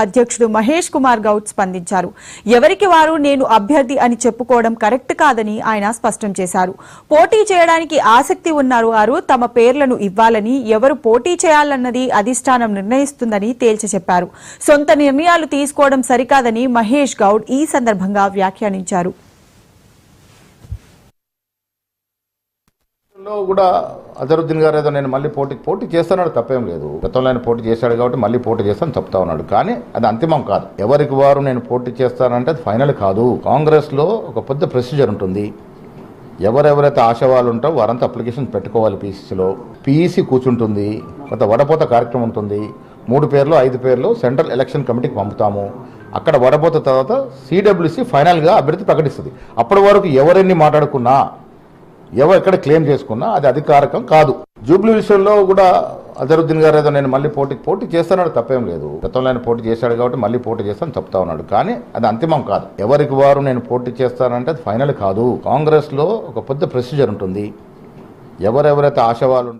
అధ్యక్షుడు మహేష్ కుమార్ గౌడ్ స్పందించారు. ఎవరికి వారు నేను అభ్యర్థి అని చెప్పుకోవడం కరెక్ట్ కాదని ఆయన స్పష్టం చేశారు. పోటీ చేయడానికి ఆసక్తి ఉన్నారు వారు తమ పేర్లను ఇవ్వాలని, ఎవరు పోటీ చేయాలన్నది అధిష్టానం నిర్ణయిస్తుందని తేల్చి చెప్పారు. సొంత నిర్ణయాలు తీసుకోవడం సరికాదని మహేష్ గౌడ్ ఈ సందర్భంగా వ్యాఖ్యానించారు. కూడా అజరుద్దీన్ గారు ఏదో నేను మళ్ళీ పోటీ చేస్తానని తప్పేం లేదు. గతంలో ఆయన పోటీ చేశాడు కాబట్టి మళ్ళీ పోటీ చేస్తాను చెప్తా ఉన్నాడు. కానీ అది అంతిమం కాదు. ఎవరికి వారు నేను పోటీ చేస్తానంటే అది ఫైనల్ కాదు. కాంగ్రెస్ లో ఒక పెద్ద ప్రొసీజర్ ఉంటుంది. ఎవరెవరైతే ఆశావాళ్ళు ఉంటారో వారంతా అప్లికేషన్ పెట్టుకోవాలి. పీసీసీలో పీఈసీ కూర్చుంటుంది. కొంత వడపోత కార్యక్రమం ఉంటుంది. 3 పేర్లు 5 పేర్లు సెంట్రల్ ఎలక్షన్ కమిటీకి పంపుతాము. అక్కడ వడపోత తర్వాత సిడబ్ల్యూసీ ఫైనల్గా అభ్యర్థి ప్రకటిస్తుంది. అప్పటి వరకు ఎవరెన్ని మాట్లాడుకున్నా ఎవరు ఎక్కడ క్లెయిమ్ చేసుకున్నా అది అధికారికం కాదు. జూబ్లీ విషయంలో కూడా అజరుద్దీన్ గారు ఏదో నేను మళ్ళీ పోటీ చేస్తానని తప్పేం లేదు. గతంలో ఆయన పోటీ చేశాడు కాబట్టి మళ్ళీ పోటీ చేస్తాను చెప్తా ఉన్నాడు. కానీ అది అంతిమం కాదు. ఎవరికి వారు నేను పోటీ చేస్తానంటే అది ఫైనల్ కాదు. కాంగ్రెస్ లో ఒక పెద్ద ప్రొసీజర్ ఉంటుంది. ఎవరెవరైతే ఆశావాళ్ళు